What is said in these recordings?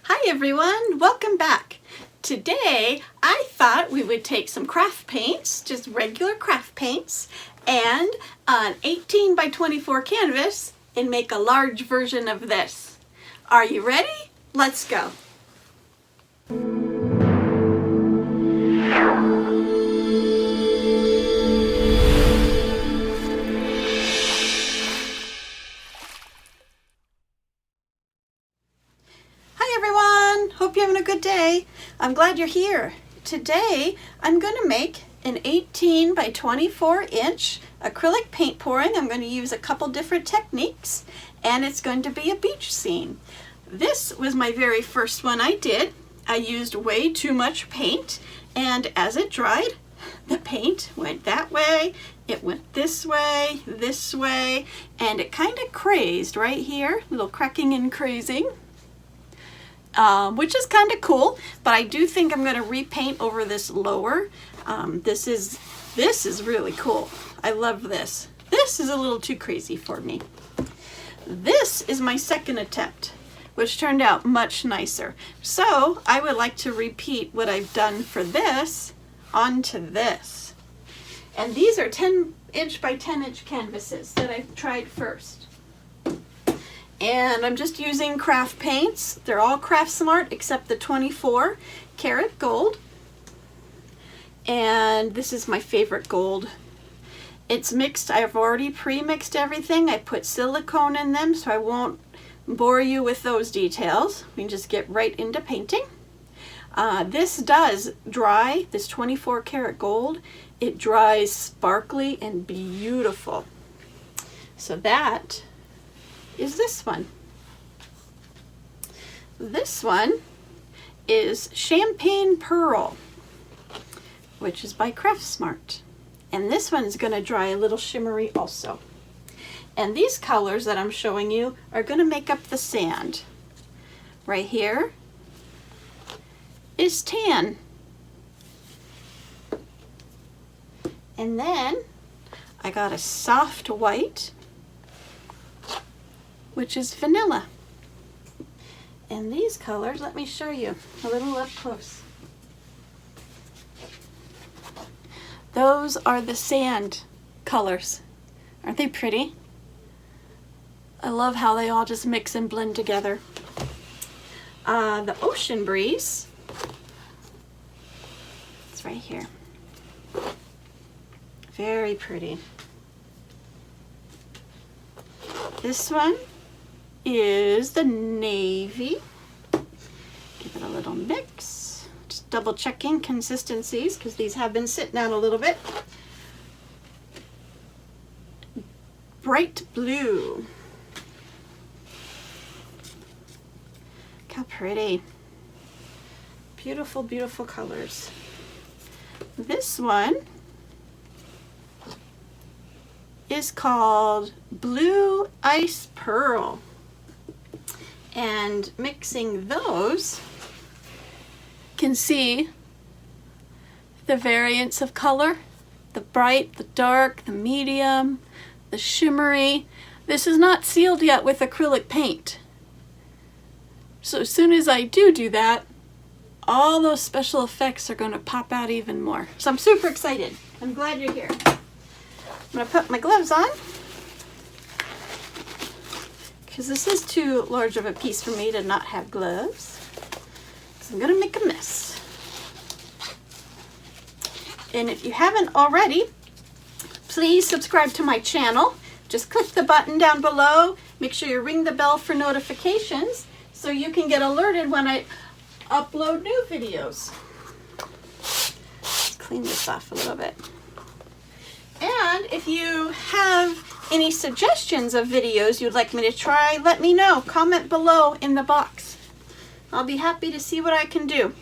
Hi everyone, welcome back. Today I thought we would take some craft paints, just regular craft paints, and an 18 by 24 canvas and make a large version of this. Are you ready? Let's go. Hope you're having a good day. I'm glad you're here. Today I'm going to make an 18 by 24 inch acrylic paint pouring. I'm going to use a couple different techniques and it's going to be a beach scene. This was my very first one I did. I used way too much paint, and as it dried, the paint went that way, it went this way, and it kind of crazed right here, little cracking and crazing. Which is kind of cool, but I do think I'm going to repaint over this lower. This is really cool. I love this. This is a little too crazy for me. This is my second attempt, which turned out much nicer. So I would like to repeat what I've done for this onto this. And these are 10 inch by 10 inch canvases that I've tried first. And I'm just using craft paints. They're all Craft Smart except the 24 karat gold. And this is my favorite gold. It's mixed. I've already pre-mixed everything. I put silicone in them, so I won't bore you with those details. We can just get right into painting. This does dry, this 24 karat gold. It dries sparkly and beautiful. So that is this one. This one is Champagne Pearl, which is by Craft Smart. And this one's going to dry a little shimmery also. And these colors that I'm showing you are going to make up the sand. Right here is tan. And then I got a soft white, which is vanilla. And these colors, let me show you a little up close. Those are the sand colors. Aren't they pretty? I love how they all just mix and blend together. The Ocean Breeze, it's right here. Very pretty. This one is the navy. Give it a little mix. Just double checking consistencies because these have been sitting out a little bit. Bright blue. Look how pretty. Beautiful, beautiful colors. This one is called Blue Ice Pearl. And mixing those, can see the variance of color, the bright, the dark, the medium, the shimmery. This is not sealed yet with acrylic paint. So as soon as I do that, all those special effects are going to pop out even more. So I'm super excited. I'm glad you're here. I'm going to put my gloves on, because this is too large of a piece for me to not have gloves. So I'm going to make a mess. And if you haven't already, please subscribe to my channel. Just click the button down below. Make sure you ring the bell for notifications so you can get alerted when I upload new videos. Let's clean this off a little bit. And if you have any suggestions of videos you'd like me to try, let me know. Comment below in the box. I'll be happy to see what I can do.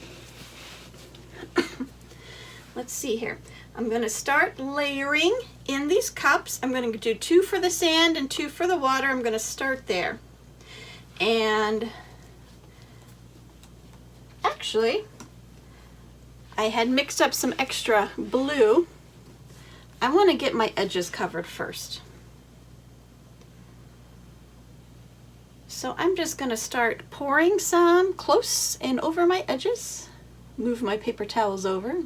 Let's see here. I'm going to start layering in these cups. I'm going to do 2 for the sand and 2 for the water. I'm going to start there. And actually, I had mixed up some extra blue. I want to get my edges covered first. So I'm just going to start pouring some close and over my edges. Move my paper towels over.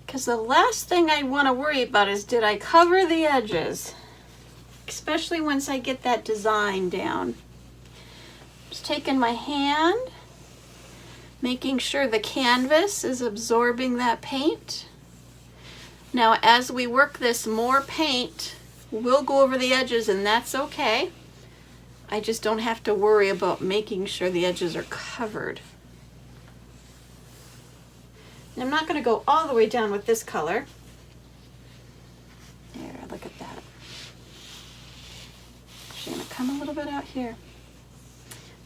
Because the last thing I want to worry about is, did I cover the edges? Especially once I get that design down. Just taking my hand, making sure the canvas is absorbing that paint. Now as we work this, more paint will go over the edges, and that's okay. I just don't have to worry about making sure the edges are covered. And I'm not going to go all the way down with this color. There, look at that. Actually, I'm going to come a little bit out here.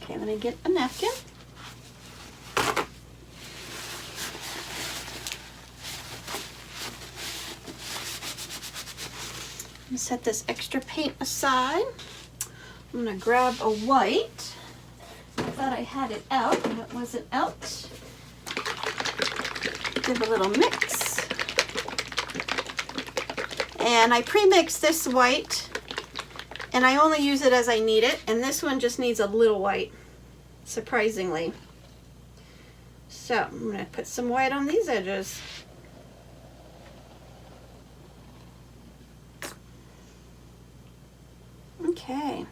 Okay, let me get a napkin. Set this extra paint aside. I'm going to grab a white. I thought I had it out, and it wasn't out. Give a little mix. And I pre-mixed this white, and I only use it as I need it, and this one just needs a little white, surprisingly. So I'm going to put some white on these edges. Okay.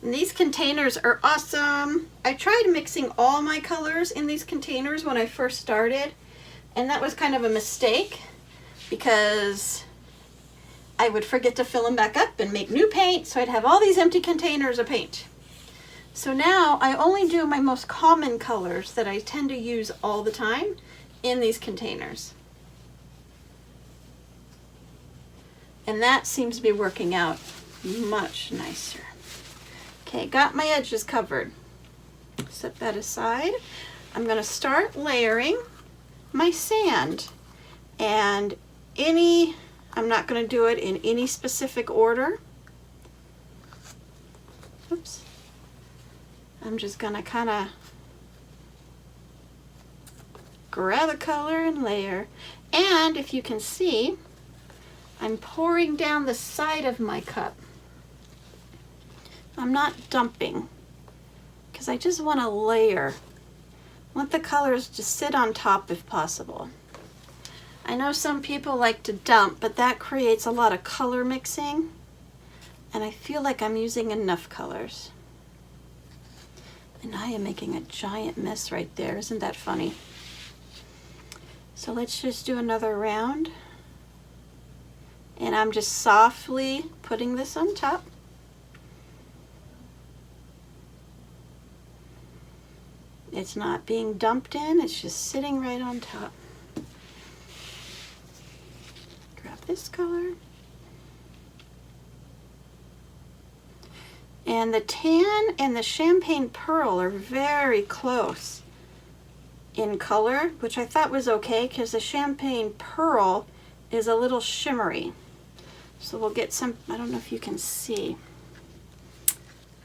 And these containers are awesome. I tried mixing all my colors in these containers when I first started, and that was kind of a mistake because I would forget to fill them back up and make new paint, so I'd have all these empty containers of paint. So now I only do my most common colors that I tend to use all the time in these containers. And that seems to be working out much nicer. Okay, got my edges covered. Set that aside. I'm going to start layering my sand. And I'm not going to do it in any specific order. Oops. I'm just going to kind of grab a color and layer. And if you can see, I'm pouring down the side of my cup. I'm not dumping because I just want to layer. I want the colors to sit on top if possible. I know some people like to dump, but that creates a lot of color mixing, and I feel like I'm using enough colors. And I am making a giant mess right there. Isn't that funny? So let's just do another round. And I'm just softly putting this on top. It's not being dumped in, it's just sitting right on top. Grab this color. And the tan and the champagne pearl are very close in color, which I thought was okay because the champagne pearl is a little shimmery. So we'll get some, I don't know if you can see.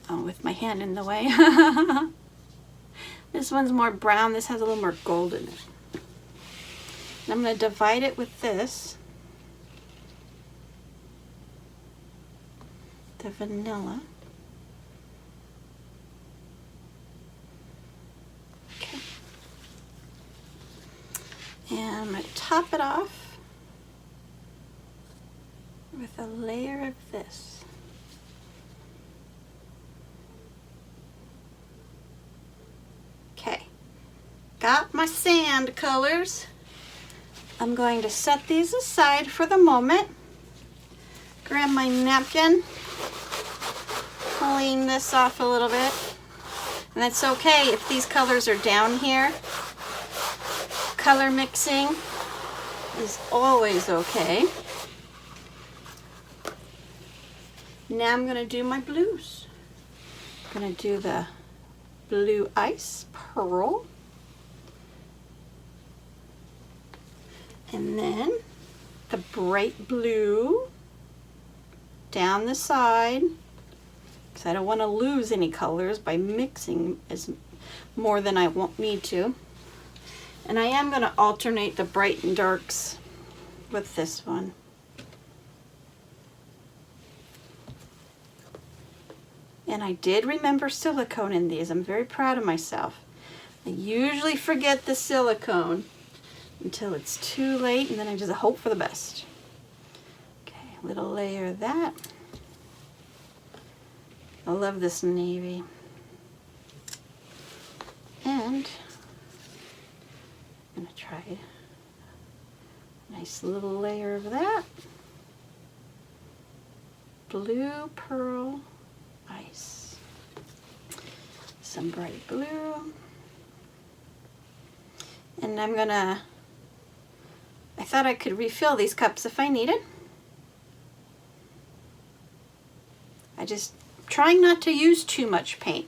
Oh, with my hand in the way. This one's more brown. This has a little more gold in it. And I'm going to divide it with this. The vanilla. Okay. And I'm going to top it off with a layer of this. Okay, got my sand colors. I'm going to set these aside for the moment. Grab my napkin, clean this off a little bit. And that's okay if these colors are down here. Color mixing is always okay. Now I'm going to do my blues. I'm going to do the blue ice pearl. And then the bright blue down the side, because I don't want to lose any colors by mixing more than I won't need to. And I am going to alternate the bright and darks with this one. And I did remember silicone in these. I'm very proud of myself. I usually forget the silicone until it's too late, and then I just hope for the best. Okay, a little layer of that. I love this navy. And I'm gonna try a nice little layer of that. Blue pearl ice. Some bright blue. And I thought I could refill these cups if I needed. I just trying not to use too much paint.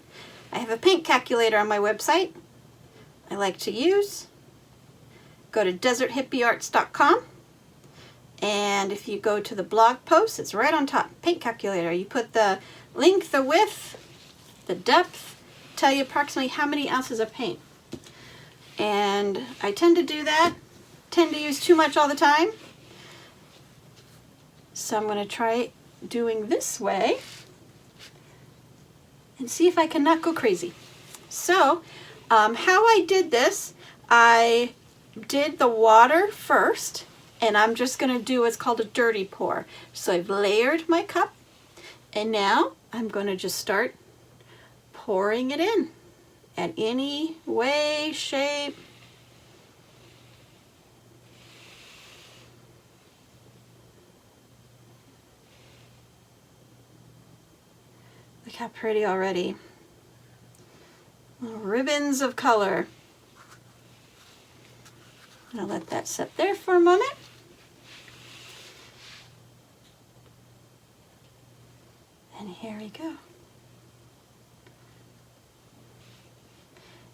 I have a paint calculator on my website I like to use. Go to deserthippiearts.com, and if you go to the blog post, it's right on top, paint calculator. You put the length, the width, the depth, tell you approximately how many ounces of paint. And I tend to do that, tend to use too much all the time. So I'm going to try doing this way and see if I can not go crazy. So how I did this, I did the water first, and I'm just going to do what's called a dirty pour. So I've layered my cup, and now I'm going to just start pouring it in at any way, shape. Look how pretty already. Little ribbons of color. I'm gonna let that sit there for a moment. And here we go.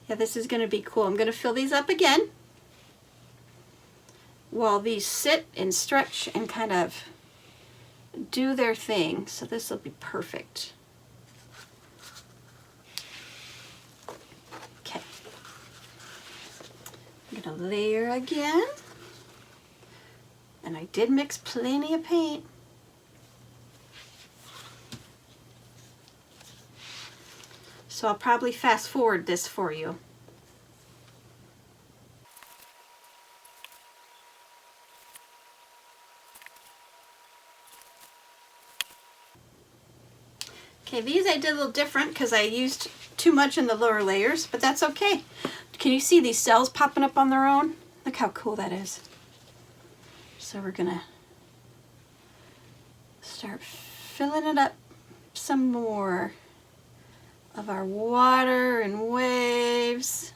Yeah, this is gonna be cool. I'm gonna fill these up again while these sit and stretch and kind of do their thing. So this will be perfect. Okay. I'm gonna layer again. And I did mix plenty of paint. So I'll probably fast forward this for you. Okay, these I did a little different because I used too much in the lower layers, but that's okay. Can you see these cells popping up on their own? Look how cool that is. So we're gonna start filling it up some more of our water and waves.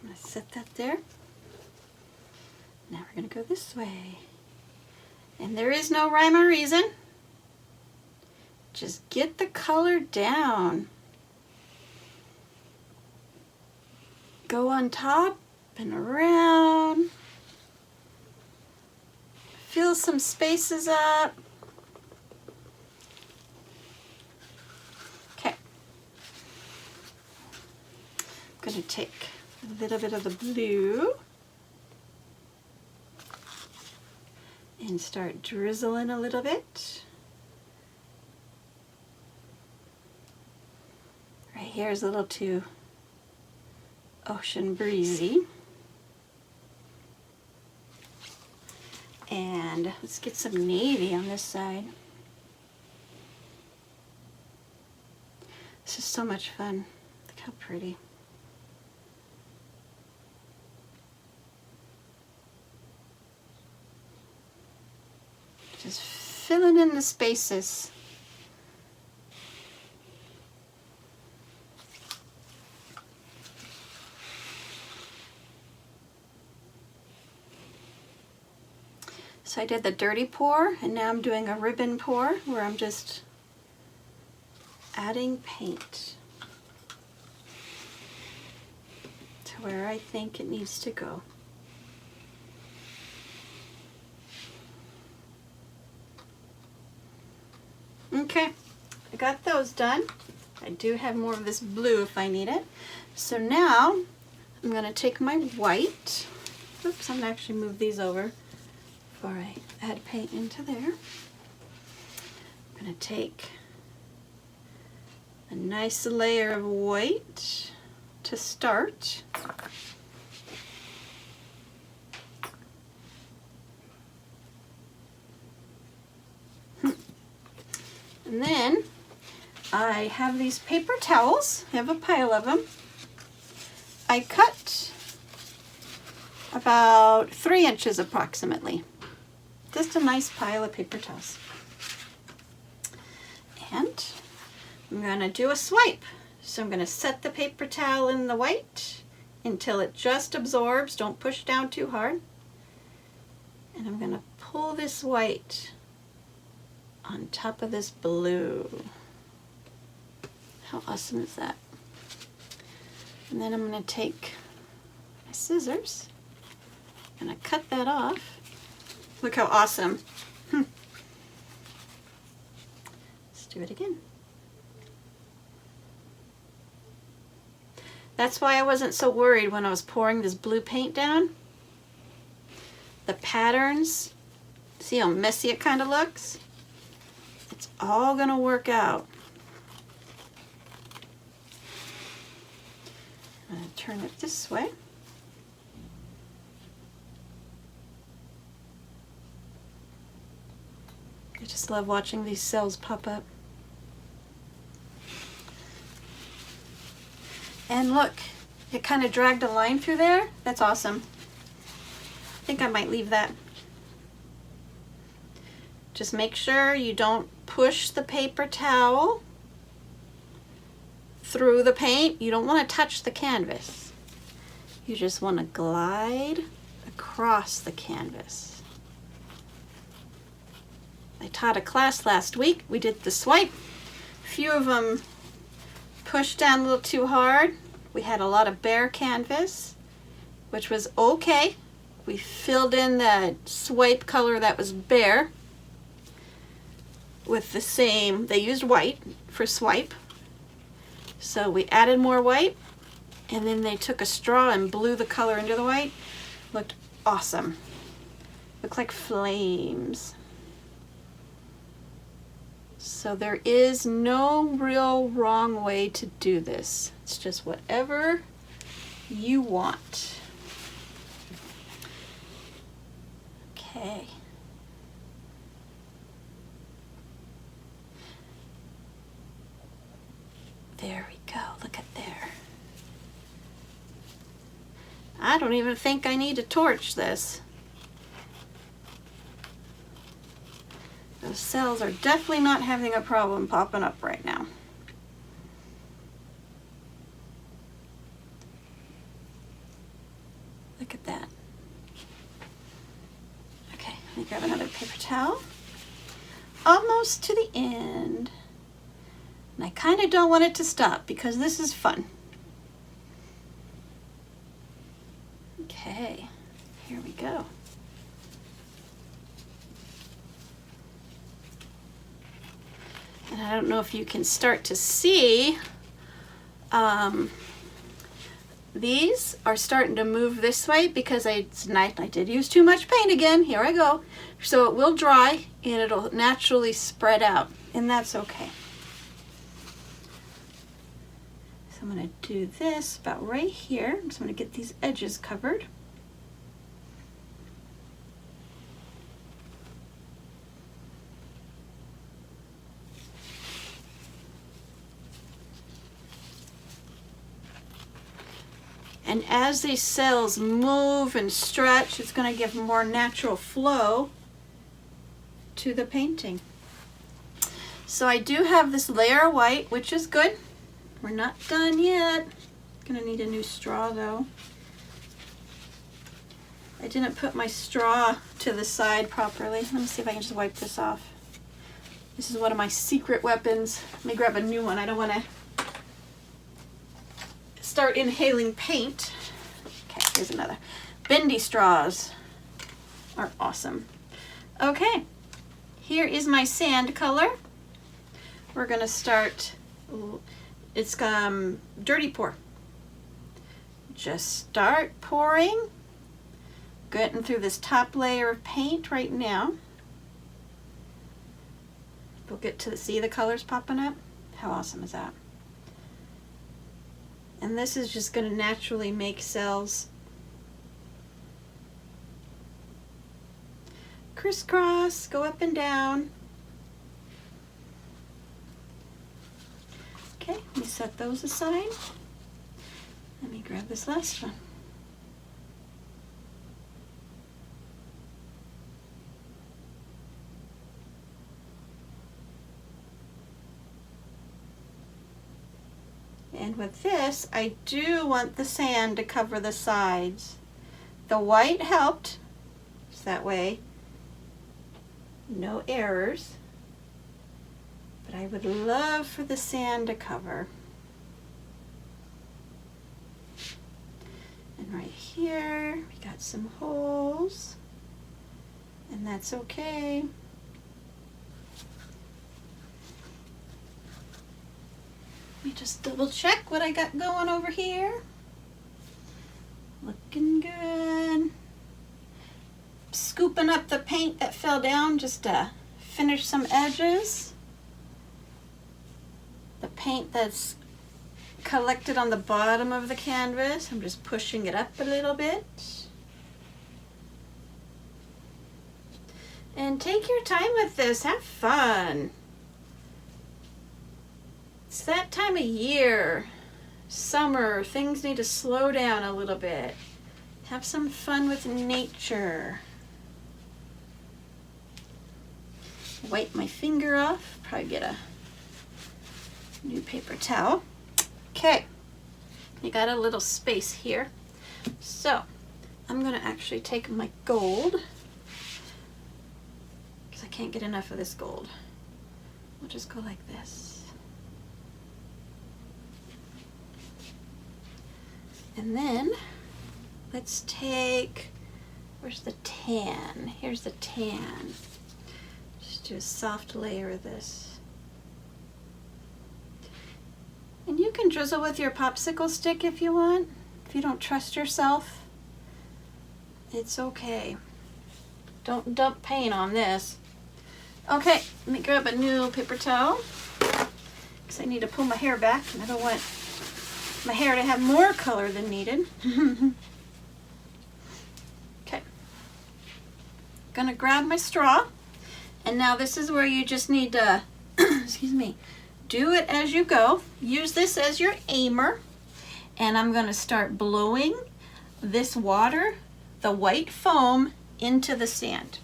I'm gonna set that there. Now we're gonna go this way. And there is no rhyme or reason. Just get the color down. Go on top and around. Fill some spaces up. Okay. I'm going to take a little bit of the blue and start drizzling a little bit. Right here is a little too ocean breezy. And let's get some navy on this side. This is so much fun. Look how pretty. Just filling in the spaces. So I did the dirty pour, and now I'm doing a ribbon pour where I'm just adding paint to where I think it needs to go. Okay, I got those done. I do have more of this blue if I need it. So now I'm going to take my white. Oops, I'm going to actually move these over before I add paint into there. I'm going to take a nice layer of white to start. And then I have these paper towels. I have a pile of them. I cut about 3 inches approximately. Just a nice pile of paper towels. And I'm going to do a swipe. So I'm going to set the paper towel in the white until it just absorbs. Don't push down too hard. And I'm going to pull this white on top of this blue. How awesome is that? And then I'm going to take my scissors and I cut that off. Look how awesome. Let's do it again. That's why I wasn't so worried when I was pouring this blue paint down. The patterns, see how messy it kind of looks? It's all going to work out. I'm going to turn it this way. I just love watching these cells pop up. And look, it kind of dragged a line through there. That's awesome. I think I might leave that. Just make sure you don't push the paper towel through the paint. You don't want to touch the canvas. You just want to glide across the canvas. I taught a class last week. We did the swipe. A few of them pushed down a little too hard. We had a lot of bare canvas, which was okay. We filled in the swipe color that was bare with the same, they used white for swipe. So we added more white, and then they took a straw and blew the color into the white. Looked awesome. Looked like flames. So there is no real wrong way to do this. It's just whatever you want. Okay. There we go, look at there. I don't even think I need to torch this. Those cells are definitely not having a problem popping up right now. Look at that. Okay, let me grab another paper towel. Almost to the end. And I kind of don't want it to stop because this is fun. Okay, here we go. And I don't know if you can start to see, these are starting to move this way because it's night. I did use too much paint again. Here I go. So it will dry and it'll naturally spread out, and that's okay. So I'm going to do this about right here. I'm just going to get these edges covered. And as these cells move and stretch, it's going to give more natural flow to the painting. So I do have this layer of white, which is good. We're not done yet. Gonna need a new straw though. I didn't put my straw to the side properly. Let me see if I can just wipe this off. This is one of my secret weapons. Let me grab a new one. I don't want to start inhaling paint. Okay, here's another. Bendy straws are awesome. Okay, here is my sand color. We're gonna start, it's dirty pour. just start pouring, getting through this top layer of paint right now. We'll get to see the colors popping up. How awesome is that? And this is just going to naturally make cells crisscross, go up and down. Okay, let me set those aside. Let me grab this last one. And with this, I do want the sand to cover the sides. The white helped, so that way no errors. But I would love for the sand to cover. And right here, we got some holes, and that's okay. Let me just double check what I got going over here. Looking good. Scooping up the paint that fell down just to finish some edges. The paint that's collected on the bottom of the canvas, I'm just pushing it up a little bit. And take your time with this, have fun. It's that time of year, summer, things need to slow down a little bit. Have some fun with nature. Wipe my finger off, probably get a new paper towel. Okay, you got a little space here. So I'm gonna actually take my gold, because I can't get enough of this gold. We'll just go like this. And then let's take, where's the tan? Here's the tan. Just do a soft layer of this. And you can drizzle with your popsicle stick if you want. If you don't trust yourself, it's okay. Don't dump paint on this. Okay, let me grab a new paper towel, because I need to pull my hair back and I don't want my hair to have more color than needed. Okay, gonna grab my straw, and now this is where you just need to excuse me, do it as you go. Use this as your aimer, and I'm gonna start blowing this water, the white foam, into the sand.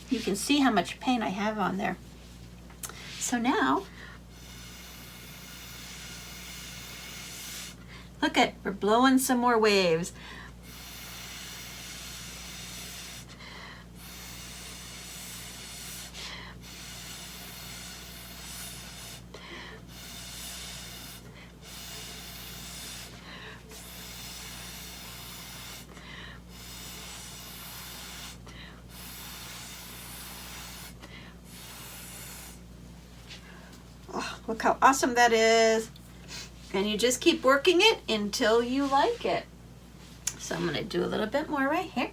You can see how much paint I have on there. So now, look at, we're blowing some more waves. Look how awesome that is. And you just keep working it until you like it. So I'm going to do a little bit more right here.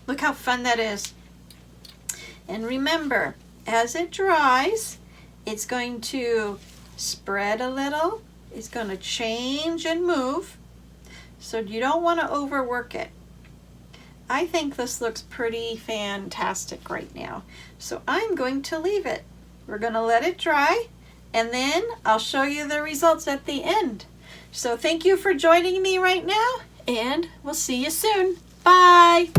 Look how fun that is. And remember, as it dries, it's going to spread a little. It's going to change and move. So you don't want to overwork it. I think this looks pretty fantastic right now. So I'm going to leave it. We're going to let it dry, and then I'll show you the results at the end. So thank you for joining me right now, and we'll see you soon. Bye.